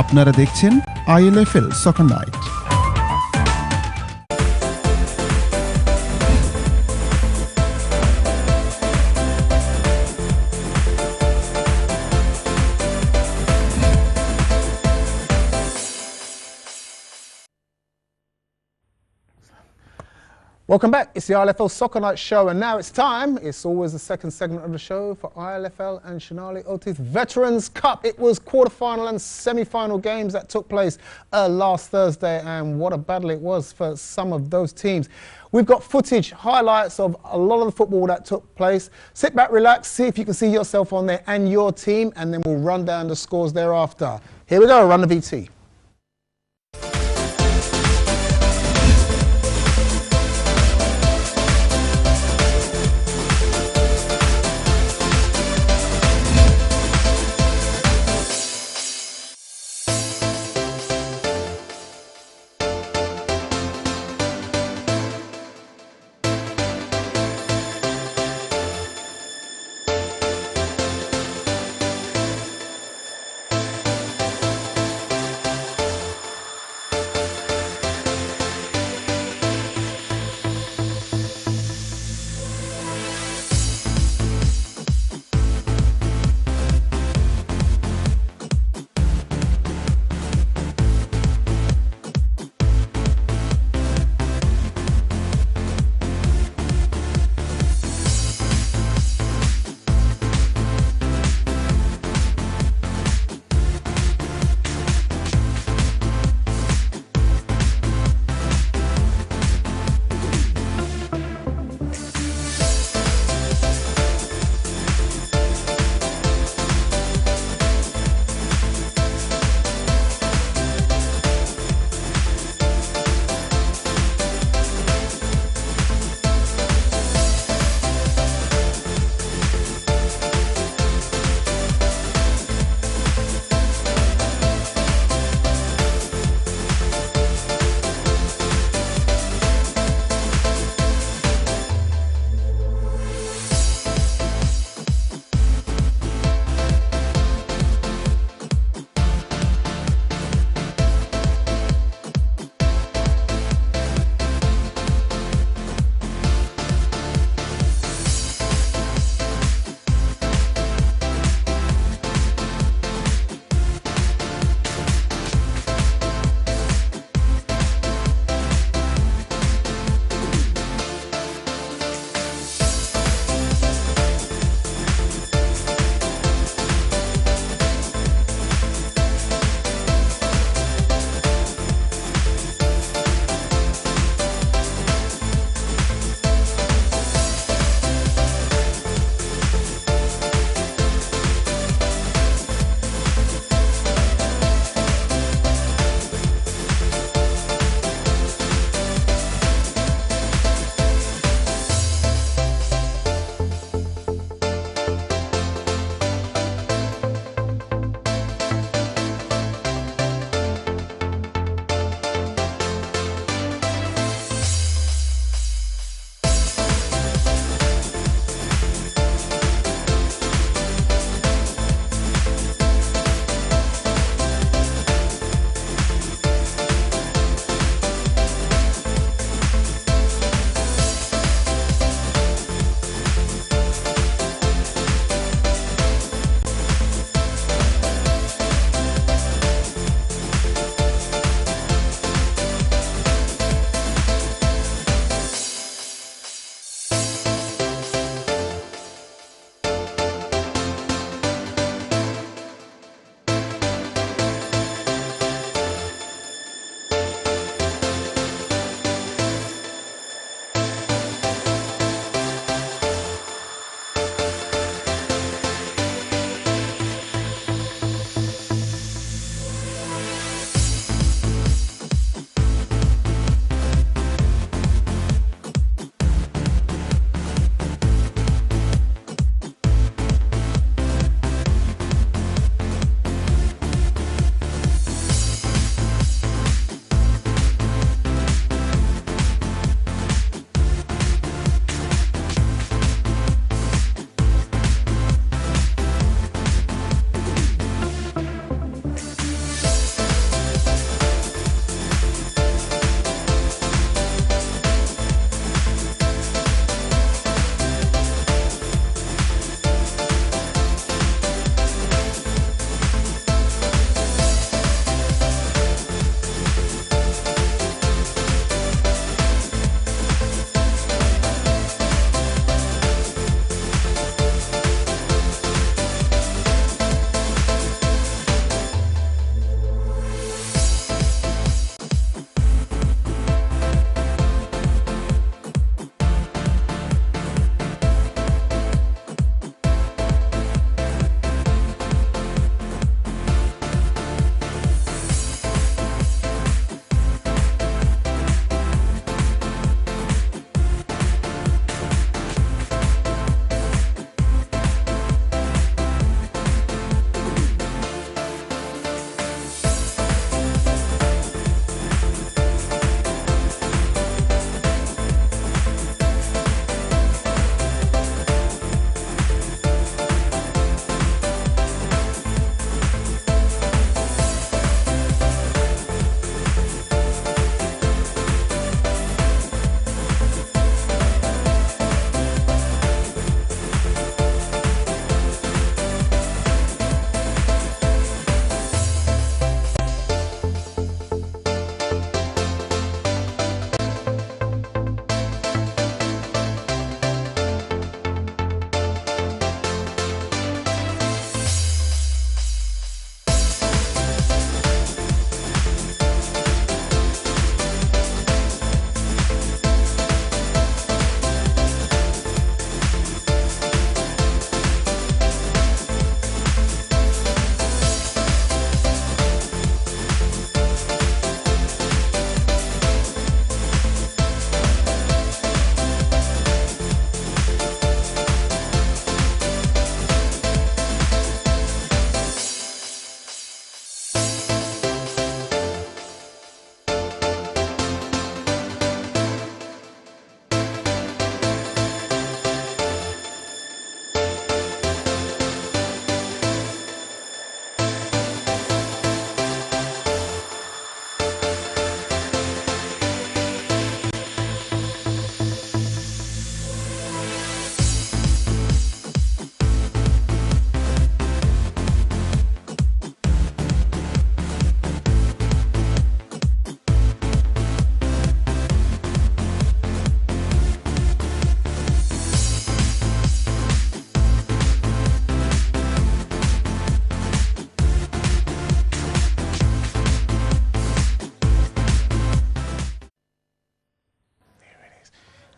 আপনারা দেখছেন ILFL Soccer Night. Welcome back. It's the ILFL Soccer Night show, and now it's time. It's always the second segment of the show for ILFL and Shanali Otis Veterans Cup. It was quarter-final and semi-final games that took place last Thursday, and what a battle it was for some of those teams. We've got footage, highlights of a lot of the football that took place. Sit back, relax, see if you can see yourself on there and your team, and then we'll run down the scores thereafter. Here we go, run the VT.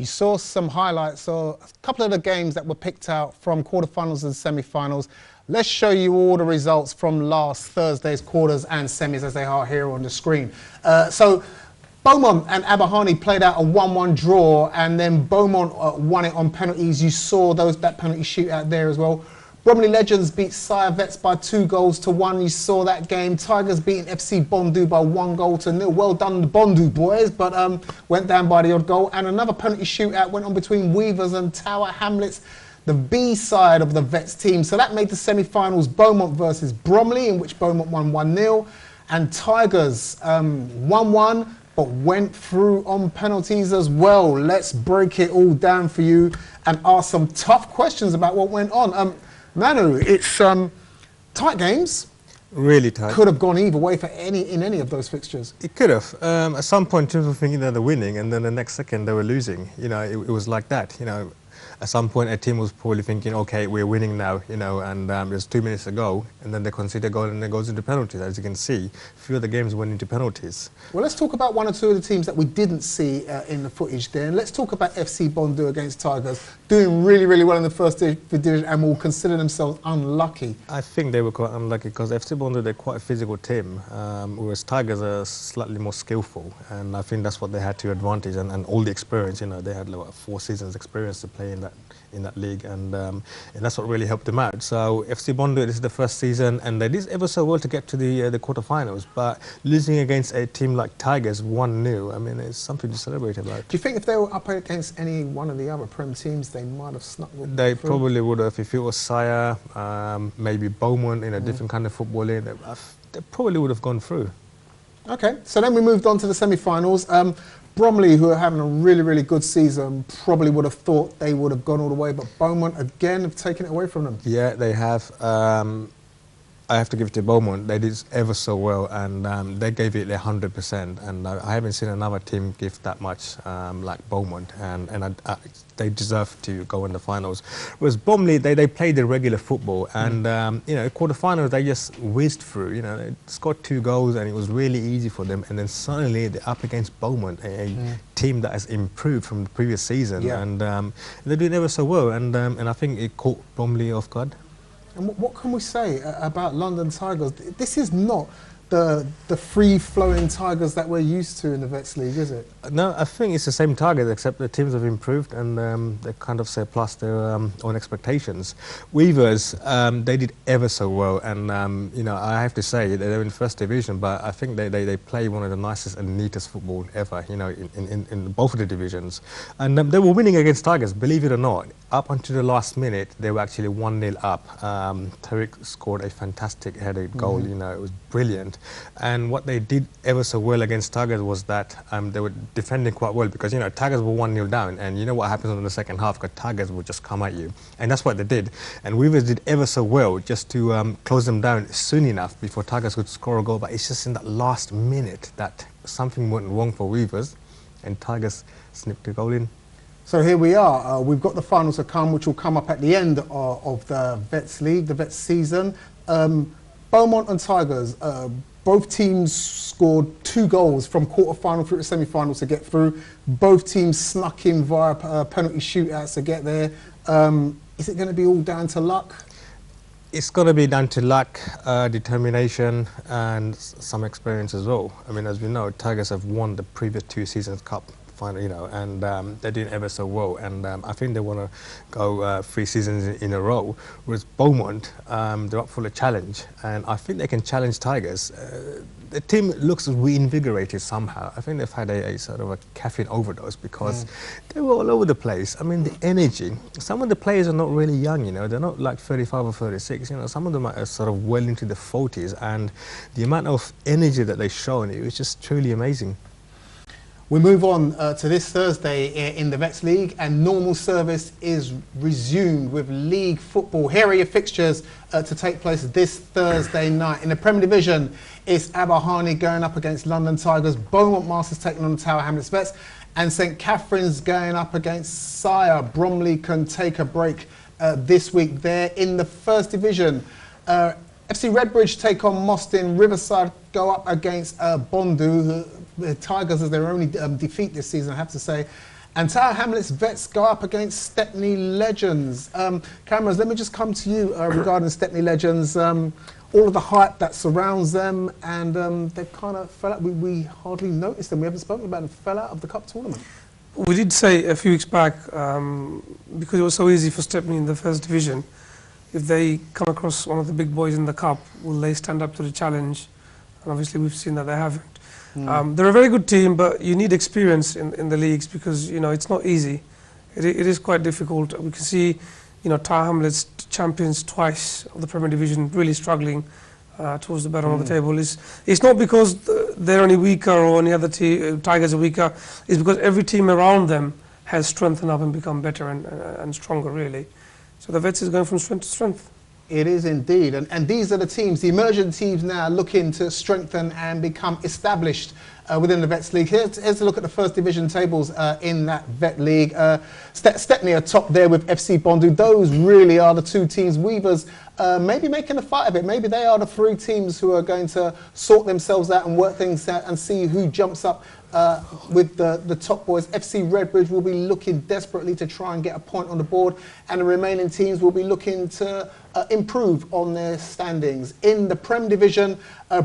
You saw some highlights, so a couple of the games that were picked out from quarterfinals and semi-finals. Let's show you all the results from last Thursday's quarters and semis as they are here on the screen. So Beaumont and Abahani played out a 1-1 draw, and then Beaumont won it on penalties. You saw that penalty shootout there as well. Bromley Legends beat Sire Vets by 2-1. You saw that game. Tigers beating FC Bondu by 1-0. Well done, the Bondu boys, but went down by the odd goal. And another penalty shootout went on between Weavers and Tower Hamlets, the B side of the Vets team. So that made the semi-finals Beaumont versus Bromley, in which Beaumont won 1-0. And Tigers 1-1, but went through on penalties as well. Let's break it all down for you and ask some tough questions about what went on. Manu, it's tight games. Really tight. Could have gone either way for in any of those fixtures. It could have. At some point, teams were thinking that they're winning, and then the next second they were losing. You know, it was like that. You know, at some point a team was probably thinking, okay, we're winning now. You know, and there's 2 minutes to go, and then they concede a goal and it goes into penalties. As you can see, a few of the games went into penalties. Well, let's talk about one or two of the teams that we didn't see in the footage there. And let's talk about FC Bondu against Tigers, doing really, really well in the first division and will consider themselves unlucky. I think they were quite unlucky because FC Bondu, they're quite a physical team, whereas Tigers are slightly more skillful, and I think that's what they had to advantage, and all the experience. You know, they had like 4 seasons experience to play in that league, and that's what really helped them out. So FC Bondu, this is the first season, and they did ever so well to get to the quarterfinals, but losing against a team like Tigers 1-0, I mean, it's something to celebrate about. Do you think if they were up against any one of the other Prem teams, they might have snuck through? They probably would have. If it was Sire, maybe Beaumont in a different kind of footballing, they probably would have gone through. Okay, so then we moved on to the semi-finals. Bromley, who are having a really, really good season, probably would have thought they would have gone all the way, but Beaumont again have taken it away from them. Yeah, they have. I have to give it to Beaumont. They did ever so well, and they gave it 100%. And I haven't seen another team give that much like Beaumont, and they deserve to go in the finals. Whereas Bromley, they played the regular football, and you know, quarterfinals they just whizzed through. You know, they scored 2 goals, and it was really easy for them. And then suddenly they're up against Beaumont, a team that has improved from the previous season, and they're doing ever so well. And I think it caught Bromley off guard. And what can we say about London Tigers? This is not the free-flowing Tigers that we're used to in the Vets League, is it? No, I think it's the same Tigers, except the teams have improved and they kind of surpassed their own expectations. Weavers, they did ever so well, and you know, I have to say they're in first division, but I think they play one of the nicest and neatest football ever, you know, in both of the divisions. And they were winning against Tigers, believe it or not. Up until the last minute, they were actually 1-0 up. Tariq scored a fantastic headed goal, you know, it was brilliant. And what they did ever so well against Tigers was that they were defending quite well, because, you know, Tigers were 1-0 down, and you know what happens in the second half, because Tigers will just come at you. And that's what they did. And Weavers did ever so well just to close them down soon enough before Tigers could score a goal. But it's just in that last minute that something went wrong for Weavers, and Tigers snipped the goal in. So here we are. We've got the finals to come, which will come up at the end of the Vets League, the Vets season. Beaumont and Tigers, both teams scored 2 goals from quarter-final through to semi-finals to get through. Both teams snuck in via penalty shootouts to get there. Is it going to be all down to luck? It's going to be down to luck, determination, and some experience as well. I mean, as we know, Tigers have won the previous 2 seasons cup final, you know, and they're doing ever so well. And I think they want to go 3 seasons in a row. Whereas Beaumont, they're up for a challenge, and I think they can challenge Tigers. The team looks reinvigorated somehow. I think they've had a sort of a caffeine overdose, because they were all over the place. I mean, the energy. Some of the players are not really young, you know. They're not like 35 or 36. You know, some of them are sort of well into the 40s, and the amount of energy that they've shown, it was just truly amazing. We move on to this Thursday in the Vets League, and normal service is resumed with league football. Here are your fixtures to take place this Thursday night. In the Premier Division, it's Abahani going up against London Tigers, Beaumont Masters taking on the Tower Hamlets Vets, and St Catherine's going up against Sire. Bromley can take a break this week there. In the First Division, FC Redbridge take on Mostyn, Riverside go up against Bondu, the Tigers as their only defeat this season, I have to say. And Tower Hamlets Vets go up against Stepney Legends. Cameras, let me just come to you regarding Stepney Legends. All of the hype that surrounds them, and they've kind of fell out. We hardly noticed them. We haven't spoken about them. Fell out of the Cup tournament. We did say a few weeks back, because it was so easy for Stepney in the first division, if they come across one of the big boys in the Cup, will they stand up to the challenge? And obviously we've seen that they haven't. They're a very good team, but you need experience in the leagues because, you know, it's not easy. It is quite difficult. We can see, you know, Tower Hamlets, champions twice of the Premier Division, really struggling towards the bottom of the table. It's not because they're any weaker or any other Tigers are weaker. It's because every team around them has strengthened up and become better and stronger, really. So the Vets is going from strength to strength. It is indeed, and these are the teams, the emerging teams now looking to strengthen and become established within the Vets League. Here's a look at the first division tables in that Vet League. Stepney are top there with FC Bondu. Those really are the two teams. Weavers maybe making a fight of it. Maybe they are the three teams who are going to sort themselves out and work things out and see who jumps up with the top boys. FC Redbridge will be looking desperately to try and get a point on the board, and the remaining teams will be looking to improve on their standings. In the Prem Division,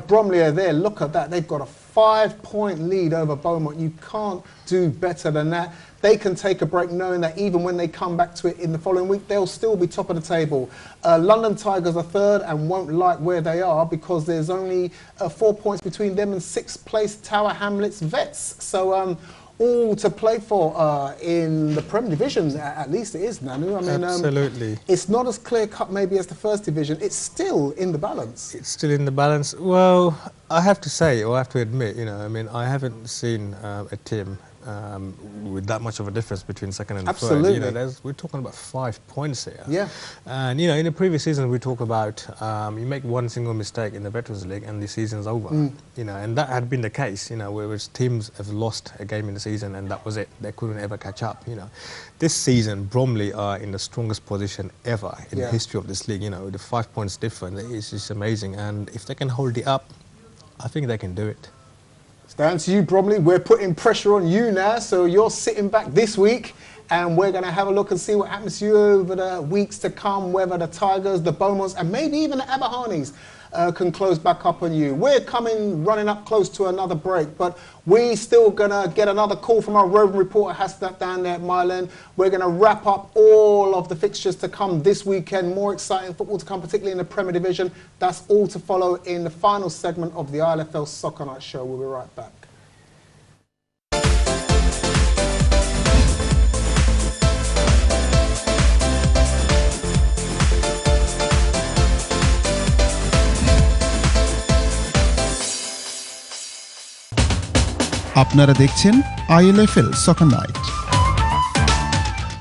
Bromley are there. Look at that. They've got a 5-point lead over Beaumont. You can't do better than that. They can take a break knowing that even when they come back to it in the following week, they'll still be top of the table. London Tigers are third and won't like where they are because there's only 4 points between them and 6th place Tower Hamlets Vets. So all to play for in the Prem Division, at least it is, Nanu. I mean, absolutely. It's not as clear-cut maybe as the first division. It's still in the balance. It's still in the balance. Well, I have to say, or I have to admit, you know, I mean, I haven't seen a team with that much of a difference between second and third. You know, we're talking about 5 points here. Yeah. And, you know, in the previous season, we talk about you make one single mistake in the Veterans League and the season's over. You know, and that had been the case, you know, whereas teams have lost a game in the season and that was it. They couldn't ever catch up, you know. This season, Bromley are in the strongest position ever in the history of this league. You know, the 5 points difference is just amazing. And if they can hold it up, I think they can do it. It's down to you, Bromley. We're putting pressure on you now, so you're sitting back this week and we're going to have a look and see what happens to you over the weeks to come, whether the Tigers, the Beaumonts and maybe even the Aberhanis can close back up on you. We're running up close to another break, but we still going to get another call from our roving reporter, Hasnat, down there at Mile End. We're going to wrap up all of the fixtures to come this weekend. More exciting football to come, particularly in the Premier Division. That's all to follow in the final segment of the ILFL Soccer Night Show. We'll be right back. আপনারা দেখছেন ILFL Soccer Night.